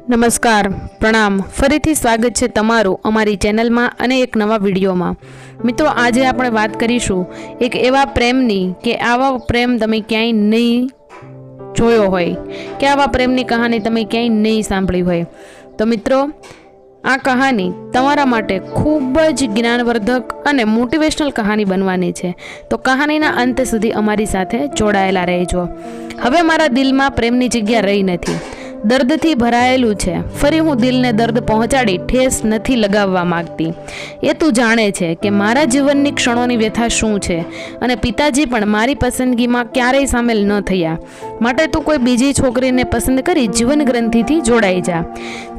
નમસ્કાર, પ્રણામ. ફરીથી સ્વાગત છે તમારું અમારી ચેનલમાં અને એક નવા વિડીયોમાં. મિત્રો, આજે આપણે વાત કરીશું એક એવા પ્રેમની કે આવા પ્રેમ તમે ક્યાંય નહીં જોયો હોય કે આવા પ્રેમની કહાની તમે ક્યાંય નહીં સાંભળી હોય. તો મિત્રો, આ કહાની તમારા માટે ખૂબ જ જ્ઞાનવર્ધક અને મોટિવેશનલ કહાની બનવાની છે. તો કહાનીના અંત સુધી અમારી સાથે જોડાયેલા રહેજો. હવે મારા દિલમાં પ્રેમની જગ્યા રહી નથી, દર્દથી ભરાયેલું છે. ફરી હું દિલને દર્દ પહોંચાડી ઠેસ નથી લગાવવા માંગતી. એ તું જાણે છે કે મારા જીવનની ક્ષણોની વ્યથા શું છે, અને પિતાજી પણ મારી પસંદગીમાં ક્યારેય સામેલ ન થયા. માટે તું કોઈ બીજી છોકરીને પસંદ કરી જીવન ગ્રંથિથી જોડાઈ જા.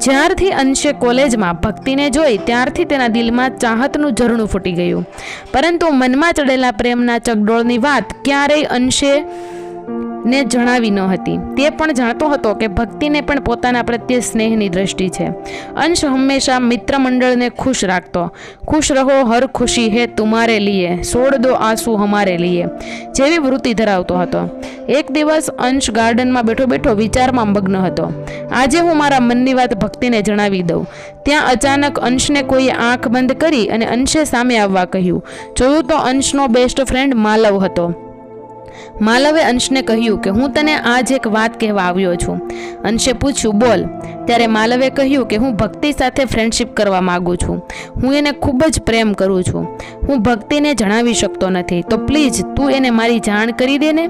જ્યારથી અંશે કોલેજમાં ભક્તિને જોઈ ત્યારથી તેના દિલમાં ચાહતનું ઝરણું ફૂટી ગયું. પરંતુ મનમાં ચડેલા પ્રેમના ચગડોળની વાત ક્યારેય અંશે ને જણાવી ન હતી. તે પણ જાણતો હતો કે ભક્તિને પણ પોતાના પ્રત્યે સ્નેહની દ્રષ્ટિ છે. અંશ હંમેશા મિત્ર મંડળને ખુશ રાખતો. ખુશ રહો હર ખુશી હે તુમારે લીએ, છોડ દો આંસુ હમારે લીએ જેવી વૃત્તિ ધરાવતો હતો. એક દિવસ અંશ ગાર્ડનમાં બેઠો બેઠો વિચારમાં મગ્ન હતો. આજે હું મારા મનની વાત ભક્તિને જણાવી દઉં. ત્યાં અચાનક અંશને કોઈએ આંખ બંધ કરી અને અંશે સામે આવવા કહ્યું. જોયું તો અંશનો બેસ્ટ ફ્રેન્ડ માલવ હતો. માલવે અંશને કહ્યું કે હું તને આજ એક વાત કહેવા આવ્યો છું. અંશે પૂછ્યું, બોલ. ત્યારે માલવે કહ્યું કે હું ભક્તિ સાથે ફ્રેન્ડશિપ કરવા માંગુ છું. હું એને ખૂબ જ પ્રેમ કરું છું. હું ભક્તિને જણાવી શકતો નથી, તો પ્લીઝ તું એને મારી જાણ કરી દે ને.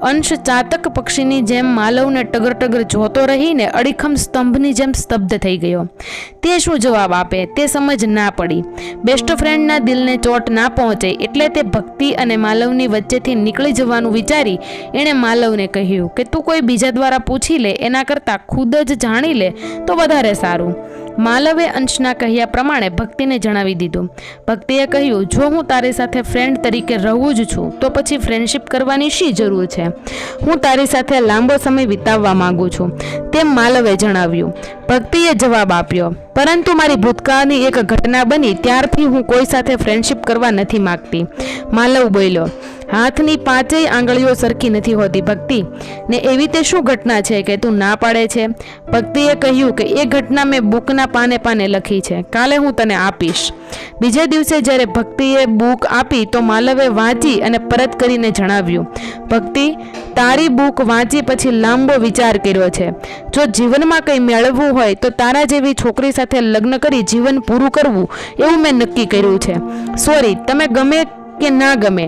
અંશ ચાતક પક્ષીની જેમ માલવને ટગર ટગર જોતો રહીને અડીખમ સ્તંભની જેમ સ્તબ્ધ થઈ ગયો. તે શું જવાબ આપે તે સમજ ના પડી. બેસ્ટ ફ્રેન્ડના દિલને ચોટ ના પહોંચે એટલે તે ભક્તિ અને માલવની વચ્ચેથી નીકળી જવાનું વિચારી એણે માલવને કહ્યું કે તું કોઈ બીજા દ્વારા પૂછી લે, એના કરતાં ખુદ જ જાણી લે તો વધારે સારું. માલવે અંશના કહ્યા પ્રમાણે ભક્તિને જણાવી દીધું. ભક્તિએ કહ્યું, જો હું તારી સાથે ફ્રેન્ડ તરીકે રહું જ છું તો પછી ફ્રેન્ડશિપ કરવાની શી જરૂર છે? હું તારી સાથે લાંબો સમય વિતાવવા માંગુ છું, તેમ માલવે જણાવ્યું. ભક્તિએ જવાબ આપ્યો, પરંતુ મારી ભૂતકાળની એક ઘટના બની ત્યારથી હું કોઈ સાથે ફ્રેન્ડશિપ કરવા નથી માંગતી. માલવ બોલ્યો, હાથની 5 આંગળીઓ સરખી નથી હોતી ભક્તિ, ને એવી તે શું ઘટના છે કે તું ના પાડે છે? ભક્તિએ કહ્યું કે એ ઘટના મેં બુકના પાને પાને લખી છે, કાલે હું તને આપીશ. બીજે દિવસે જ્યારે ભક્તિએ બુક આપી તો માલવે વાંચી અને પરત કરીને જણાવ્યું, ભક્તિ, તારી બુક વાંચી પછી લાંબો વિચાર કર્યો છે. જો જીવનમાં કંઈ મેળવવું હોય તો તારા જેવી છોકરી સાથે લગ્ન કરી જીવન પૂરું કરવું, એવું મેં નક્કી કર્યું છે. સોરી, તમે ગમે કે ના ગમે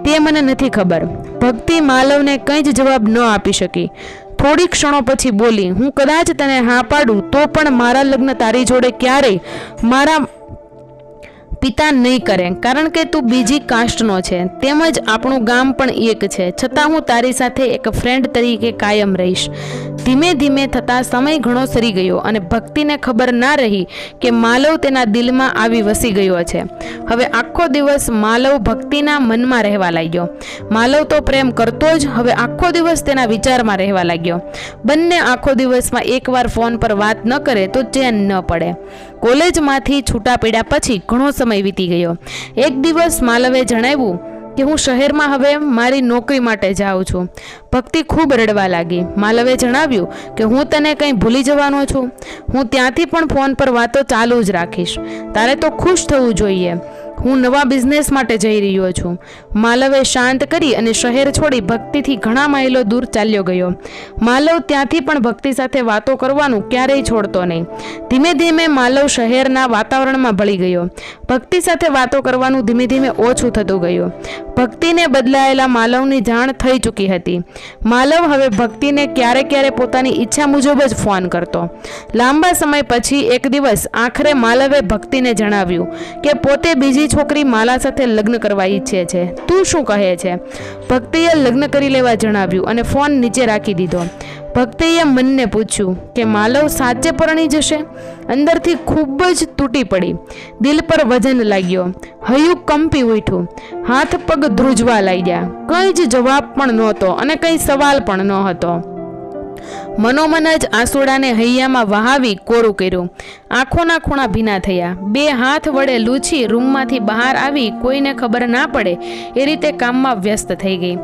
તે મને નથી ખબર. ભક્તિ માલવને કંઈ જ જવાબ ન આપી શકી. થોડી ક્ષણો પછી બોલી, હું કદાચ તને હા પાડું તો પણ મારા લગ્ન તારી જોડે ક્યારેય મારા પિતા નહીં કરે, કારણ કે તું બીજી કાસ્ટનો છે, તેમજ આપણું ગામ પણ એક છે. છતાં હું તારી સાથે એક ફ્રેન્ડ તરીકે કાયમ રહીશ. ધીમે ધીમે થતાં સમય ઘણો સરી ગયો અને ભક્તિને ખબર ના રહી કે માલવ તેના દિલમાં આવી વસી ગયો છે. હવે આખો દિવસ માલવ ભક્તિના મનમાં રહેવા લાગ્યો. માલવ તો પ્રેમ કરતો જ, હવે આખો દિવસ તેના વિચારમાં રહેવા લાગ્યો. બંને આખો દિવસમાં એકવાર ફોન પર વાત ન કરે તો ચેન ન પડે. કોલેજમાંથી છૂટા પડ્યા પછી ઘણો સમય વીતી ગયો. એક દિવસ માલવે જણાવ્યું કે હું શહેરમાં હવે મારી નોકરી માટે જાઉં છું. ભક્તિ ખૂબ રડવા લાગી. માલવે જણાવ્યું કે હું તને કંઈ ભૂલી જવાનો છું. હું ત્યાંથી પણ ફોન પર વાતો ચાલુ જ રાખીશ. તારે તો ખુશ થવું જોઈએ. હું નવા બિઝનેસ માટે જઈ રહ્યો છું. માલવે શાંત કરી અને શહેર છોડી ભક્તિથી ઘણા માઇલો દૂર ચાલ્યો ગયો. માલવ ત્યાંથી પણ ભક્તિ સાથે વાતો કરવાનું ક્યારેય છોડતો નહીં. ધીમે ધીમે માલવ શહેરના વાતાવરણમાં ભળી ગયો. ભક્તિ સાથે વાતો કરવાનું ધીમે ધીમે ઓછું થતું ગયું. ભક્તિને બદલાયેલા માલવની જાણ થઈ ચૂકી હતી. માલવ હવે ભક્તિને ક્યારે ક્યારે પોતાની ઈચ્છા મુજબ જ ફોન કરતો. લાંબા સમય પછી એક દિવસ આખરે માલવે ભક્તિને જણાવ્યું કે પોતે બીજી છોકરી માલા સાથે લગ્ન કરવા ઈચ્છે છે. તું શું કહે છે? ભક્તિએ લગ્ન કરી લેવા જણાવ્યું અને ફોન નીચે રાખી દીધો. ભક્તિએ મનને પૂછ્યું કે માલવ સાચે પરણી જશે? અંદરથી ખૂબ જ તૂટી પડી. દિલ પર વજન લાગ્યો. હૈયું કંપી ઉઠ્યું. હાથ પગ ધ્રુજવા લાગ્યા. કંઈ જ જવાબ પણ નહોતો અને કંઈ સવાલ પણ ન હતો. મનોમન જ આંસુડાને હૈયામાં વહાવી કોરું કર્યું. આંખોના ખૂણા ભીના થયા. બે હાથ વડે લૂછી રૂમમાંથી બહાર આવી કોઈને ખબર ના પડે એ રીતે કામમાં વ્યસ્ત થઈ ગઈ.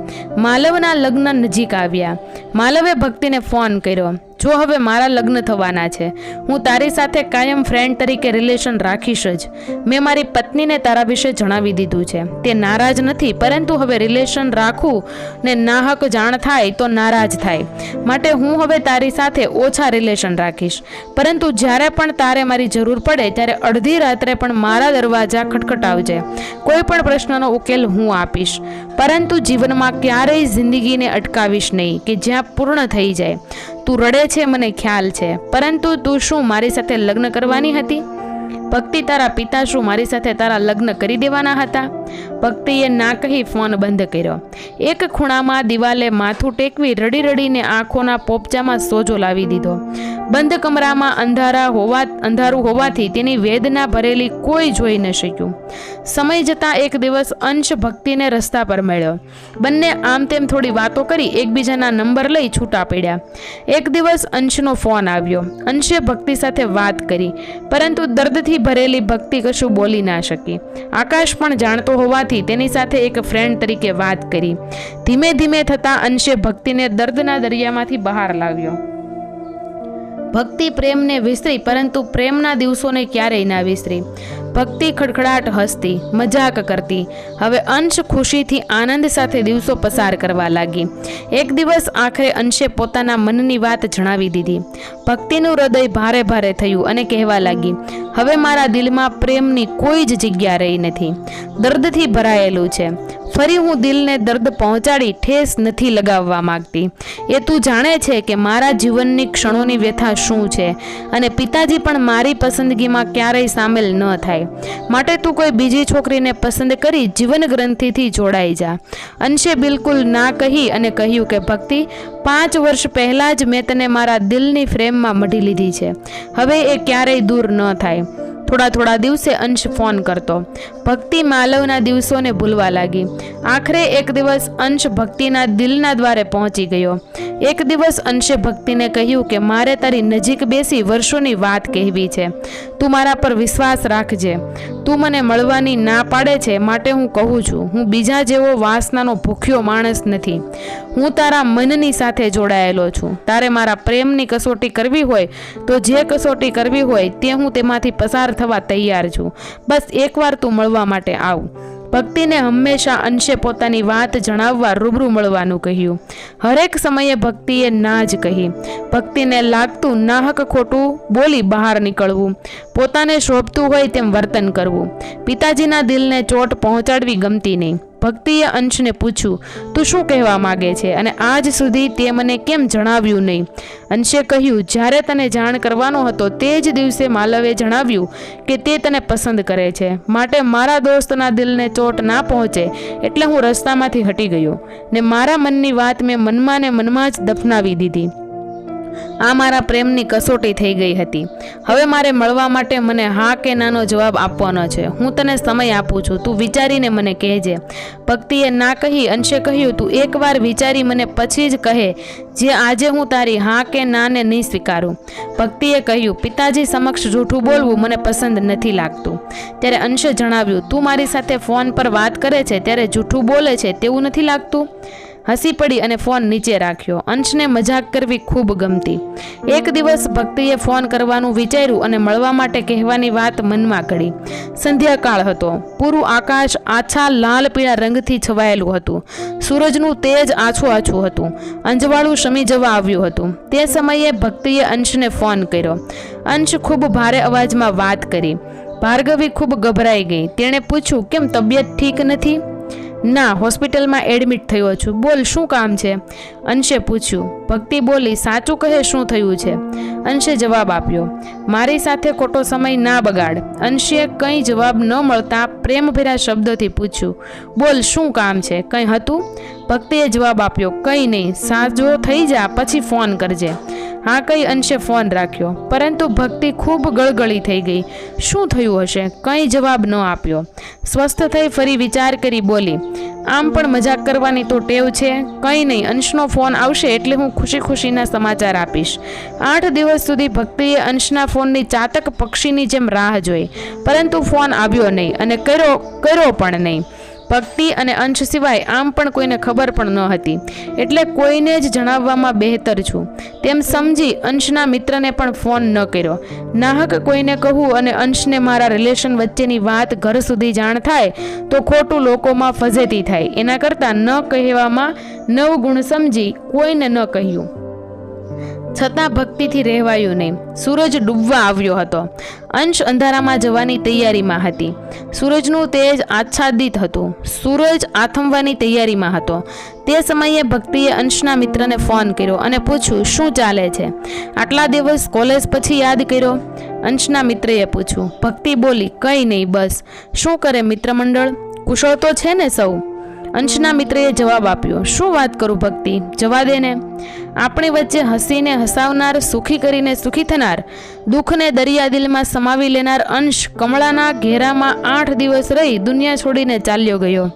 માલવના લગ્ન નજીક આવ્યા. માલવે ભક્તિને ફોન કર્યો. જો હવે મારા લગ્ન થવાના છે, હું તારી સાથે કાયમ ફ્રેન્ડ તરીકે રિલેશન રાખીશ જ. મેં મારી પત્નીને તારા વિશે જણાવી દીધું છે. તે નારાજ નથી, પરંતુ હવે રિલેશન રાખવું ને નાહક જાણ થાય તો નારાજ થાય. માટે હું હવે તારી સાથે ઓછા રિલેશન રાખીશ. પરંતુ જ્યારે પણ તારે મારી જરૂર પડે ત્યારે અડધી રાત્રે પણ મારા દરવાજા ખટખટાવજે. કોઈ પણ પ્રશ્નનો ઉકેલ હું આપીશ, પરંતુ જીવનમાં ક્યારેય જિંદગીને અટકાવીશ નહીં કે જ્યાં પૂર્ણ થઈ જાય. તું રડે છે મને ખ્યાલ છે, પરંતુ તું શું મારી સાથે લગ્ન કરવાની હતી? ભક્તિ, તારા પિતા શું મારી સાથે તારા લગ્ન કરી દેવાના હતા? ભક્તિએ ના કહી ફોન બંધ કર્યો. એક ખૂણામાં દિવાલે માથું ટેકવી રડી રડીને આંખોના પોપચામાં સોજો લાવી દીધો. બંધ કમરામાં અંધારું હોવાથી તેની વેદના ભરેલી કોઈ જોઈ ન શક્યું. સમય જતાં એક દિવસ અંશ ભક્તિને રસ્તા પર મળ્યો. બંને આમ તેમ થોડી વાતો કરી એકબીજાના નંબર લઈ છૂટા પડ્યા. એક દિવસ અંશનો ફોન આવ્યો. અંશે ભક્તિ સાથે વાત કરી, પરંતુ દર્દથી ભરેલી ભક્તિ કશું બોલી ના શકી. આકાશ પણ જાણતો હોવાથી તેની સાથે એક ફ્રેન્ડ તરીકે વાત કરી. ધીમે ધીમે થતાં અંશે ભક્તિને દર્દના દરિયામાંથી બહાર લાવ્યો. ભક્તિ પ્રેમને વિસરી, પરંતુ પ્રેમના દિવસોને ક્યારેય ના વિસરી. ભક્તિ ખડખડાટ હસતી, મજાક કરતી. હવે અંશ ખુશીથી આનંદ સાથે દિવસો પસાર કરવા લાગી. એક દિવસ આખરે અંશે પોતાના મનની વાત જણાવી દીધી. ભક્તિનું હૃદય ભારે ભારે થયું અને કહેવા લાગી, હવે મારા દિલમાં પ્રેમની કોઈ જ જગ્યા રહી નથી. દર્દથી ભરાયેલું છે. ફરી હું દિલને દર્દ પહોંચાડી ઠેસ નથી લગાવવા માંગતી. એ તું જાણે છે કે મારા જીવનની ક્ષણોની વ્યથા શું છે, અને પિતાજી પણ મારી પસંદગીમાં ક્યારેય સામેલ ન થાય. માટે તું કોઈ બીજી છોકરીને પસંદ કરી જીવન ગ્રંથિથી જોડાઈ જા. અંશે બિલકુલ ના કહી અને કહ્યું કે ભક્તિ, 5 વર્ષ પહેલાં જ મેં તને મારા દિલની ફ્રેમમાં મઢી લીધી છે. હવે એ ક્યારેય દૂર ન થાય. થોડા દિવસે અંશ ફોન કરતો. ભક્તિ માલવના દિવસોને ભૂલવા લાગી. આખરે એક દિવસ અંશ ભક્તિના દિલના દ્વારે પહોંચી ગયો. એક દિવસ અંશે ભક્તિને કહ્યું કે મારે તારી નજીક બેસી વર્ષોની વાત કહેવી છે. તું મારા પર વિશ્વાસ રાખજે. તું મને મળવાની ના પાડે છે, માટે હું કહું છું, હું બીજા જેવો વાસનાનો ભૂખ્યો માણસ નથી. હું તારા મનની સાથે જોડાયેલો છું. તારે મારા પ્રેમની કસોટી કરવી હોય તો જે કસોટી કરવી હોય તે હું તેમાંથી પસાર થવા તૈયાર છું. બસ એકવાર તું મળવા માટે આવ. ભક્તિને હંમેશા અંશે પોતાની વાત જણાવવા રૂબરૂ મળવાનું કહ્યું. હરેક સમયે ભક્તિએ ના જ કહી. ભક્તિને લાગતું નાહક ખોટું બોલી બહાર નીકળવું, પોતાને શોભતું હોય તેમ વર્તન કરવું. પિતાજીના દિલને ચોટ પહોંચાડવી ગમતી નહીં. ભક્તિએ અંશને પૂછ્યું, તું શું કહેવા માગે છે અને આજ સુધી તે મને કેમ જણાવ્યું નહીં? અંશે કહ્યું, જ્યારે તને જાણ કરવાનો હતો તે જ દિવસે માલવે જણાવ્યું કે તે તને પસંદ કરે છે. માટે મારા દોસ્તના દિલને ચોટ ના પહોંચે એટલે હું રસ્તામાંથી હટી ગયો ને મારા મનની વાત મેં મનમાં ને મનમાં જ દફનાવી દીધી. આ મારા પ્રેમની કસોટી થઈ ગઈ હતી. હવે મારે મળવા માટે મને હા કે નાનો જવાબ આપવાનો છે. હું તને સમય આપું છું, તું વિચારીને મને કહેજે. ભક્તિએ ના કહી. અંશે કહ્યું, તું એકવાર વિચારી મને પછી જ કહે, જે આજે હું તારી હા કે નાને નહીં સ્વીકારું. ભક્તિએ કહ્યું, પિતાજી સમક્ષ જૂઠું બોલવું મને પસંદ નથી લાગતું. ત્યારે અંશે જણાવ્યું, તું મારી સાથે ફોન પર વાત કરે છે ત્યારે જૂઠું બોલે છે તેવું નથી લાગતું? હસી પડી અને ફોન નીચે રાખ્યો. અંશને મજાક કરવી ખૂબ ગમતી. એક દિવસ ભક્તિએ ફોન કરવાનું વિચાર્યું અને મળવા માટે કહેવાની વાત મનમાં ઘડી. સંધ્યાકાળ હતો. પૂરું આકાશ આછા લાલ પીળા રંગથી છવાયેલું હતું. સૂરજનું તેજ આછું હતું. અંજવાળું શમી જવા આવ્યું હતું. તે સમયે ભક્તિએ અંશને ફોન કર્યો. અંશ ખૂબ ભારે અવાજમાં વાત કરી. ભાર્ગવી ખૂબ ગભરાઈ ગઈ. તેણે પૂછ્યું, કેમ તબિયત ઠીક નથી? ના, હોસ્પિટલમાં એડમિટ થયો છું. બોલ, શું કામ છે? અંશે પૂછ્યું. ભક્તિ બોલી, સાચું કહે, શું થયું છે? અંશે જવાબ આપ્યો, મારી સાથે ખોટો સમય ના બગાડ. અંશે કંઈ જવાબ ન મળતા પ્રેમભર્યા શબ્દોથી પૂછ્યું, બોલ, શું કામ છે? કંઈ હતું? ભક્તિએ જવાબ આપ્યો, કંઈ નહીં, સાજો થઈ જા પછી ફોન કરજે. હા કઈ અંશે ફોન રાખ્યો, પરંતુ ભક્તિ ખૂબ ગળગળી થઈ ગઈ. શું થયું હશે? કંઈ જવાબ ન આપ્યો. સ્વસ્થ થઈ ફરી વિચાર કરી બોલી, આમ પણ મજાક કરવાની તો ટેવ છે. કંઈ નહીં, અંશનો ફોન આવશે એટલે હું ખુશી ખુશીના સમાચાર આપીશ. 8 દિવસ સુધી ભક્તિએ અંશના ફોનની ચાતક પક્ષીની જેમ રાહ જોઈ, પરંતુ ફોન આવ્યો નહીં અને કર્યો પણ નહીં. ભક્તિ અને અંશ સિવાય આમ પણ કોઈને ખબર પણ ન હતી, એટલે કોઈને જ જણાવવામાં બહેતર છું તેમ સમજી અંશના મિત્રને પણ ફોન ન કર્યો. નાહક કોઈને કહું અને અંશને મારા રિલેશન વચ્ચેની વાત ઘર સુધી જાણ થાય તો ખોટું લોકોમાં ફજેતી થાય, એના કરતાં ન કહેવામાં નવગુણ સમજી કોઈને ન કહ્યું. છતાં ભક્તિથી રહેવાયું નહીં. સૂરજ ડૂબવા આવ્યો હતો. અંશ અંધારામાં જવાની તૈયારીમાં હતી. સૂરજનું તેજ આચ્છાદિત હતું. સૂરજ આથમવાની તૈયારીમાં હતો. તે સમયે ભક્તિએ અંશના મિત્રને ફોન કર્યો અને પૂછ્યું, શું ચાલે છે? આટલા દિવસ કોલેજ પછી યાદ કર્યો? અંશના મિત્રએ પૂછ્યું. ભક્તિ બોલી, કંઈ નહીં, બસ. શું કરે મિત્રમંડળ? કુશળ તો છે ને સૌ? અંશના મિત્રએ જવાબ આપ્યો, શું વાત કરું ભક્તિ, જવા દે ને. આપણી વચ્ચે હસીને હસાવનાર, સુખી કરીને સુખી થનાર, દુઃખને દરિયા દિલમાં સમાવી લેનાર અંશ કમળાના ઘેરામાં 8 દિવસ રહી દુનિયા છોડીને ચાલ્યો ગયો.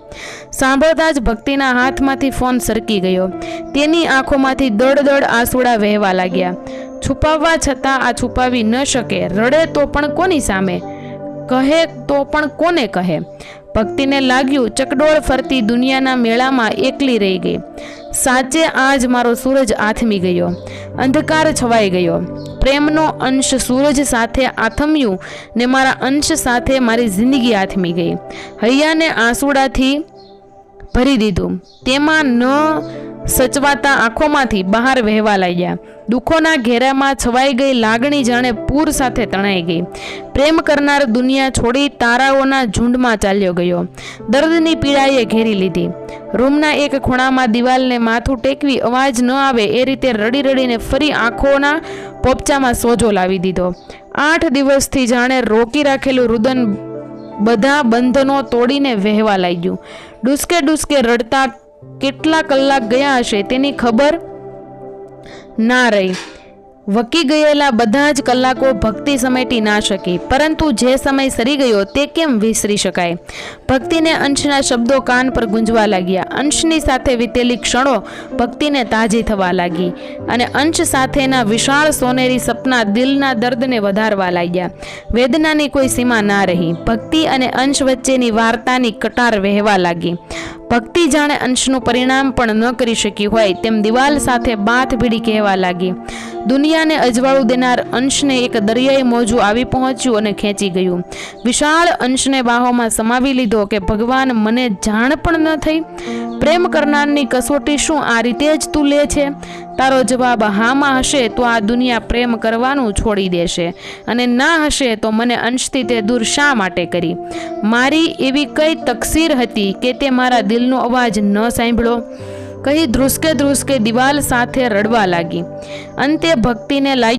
સાંભળતા જ ભક્તિના હાથમાંથી ફોન સરકી ગયો. તેની આંખોમાંથી દળ આંસુડા વહેવા લાગ્યા. છુપાવવા છતાં આ છુપાવી ન શકે. રડે તો પણ કોની સામે? કહે તો પણ કોને કહે? ભક્તિને લાગ્યું ચકડોળ ફરતી દુનિયાના મેળામાં એકલી રહી ગઈ. સાચે આજ મારો સૂરજ આથમી ગયો. અંધકાર છવાઈ ગયો. પ્રેમનો અંશ સૂરજ સાથે આથમ્યું ને મારા અંશ સાથે મારી જિંદગી આથમી ગઈ. હૈયાને આંસુડાથી ભરી દીધું. તેમાં ન સચવાતા આંખોમાંથી બહાર વહેવા લાગ્યા. દુઃખોના ઘેરામાં છવાઈ ગઈ લાગણી જાણે પૂર સાથે તણાઈ ગઈ. પ્રેમ કરનાર દુનિયા છોડી તારાઓના ઝુંડમાં ચાલ્યો ગયો. દર્દની પીડાએ ઘેરી લીધી. રૂમના એક ખૂણામાં દિવાલને માથું ટેકવી અવાજ ન આવે એ રીતે રડી રડીને ફરી આંખોના પોપચામાં સોજો લાવી દીધો. 8 દિવસથી જાણે રોકી રાખેલું રુદન બધા બંધનો તોડીને વહેવા લાગ્યું. ડૂસકે ડૂસકે રડતા કેટલા કલાક ગયા હશે તેની ખબર ના રહી. વકી ગયેલા બધા જ કલાકો ભક્તિ સમેટી ના શકી, પરંતુ જે સમય સરી ગયો તે કેમ વિસરી શકાય? ભક્તિને અંશના શબ્દો કાન પર ગુંજવા લાગ્યા. અંશની સાથે વીતેલી ક્ષણો ભક્તિને તાજી થવા લાગી અને અંશ સાથેના વિશાળ સોનેરી સપના દિલના દર્દને વધારવા લાગ્યા. વેદનાની કોઈ સીમા ના રહી. ભક્તિ અને અંશ વચ્ચેની વાર્તાની કટાર વહેવા લાગી. ભક્તિ જાણે અંશનું પરિણામ પણ ન કરી શકી હોય તેમ દિવાલ સાથે બાથ ભીડી કહેવા લાગી. દુનિયાને અજવાળું દેનાર અંશને એક દરિયાઈ મોજું આવી પહોંચ્યું અને ખેંચી ગયું. વિશાળ અંશને બાહોમાં સમાવી લીધો કે ભગવાન, મને જાણ પણ ન થઈ. પ્રેમ કરનારની કસોટી શું આ રીતે જ તું લે છે? તારો જવાબ હામાં હશે તો આ દુનિયા પ્રેમ કરવાનું છોડી દેશે, અને ના હશે તો મને અંશથી તે દૂર શા માટે કરી? મારી એવી કઈ તકસીર હતી કે તે મારા દિલનો અવાજ ન સાંભળ્યો? કહી ધ્રુસકે ધ્રુસકે દિવાલ સાથે રડવા લાગી. અંતે ભક્તિને લાગ્યું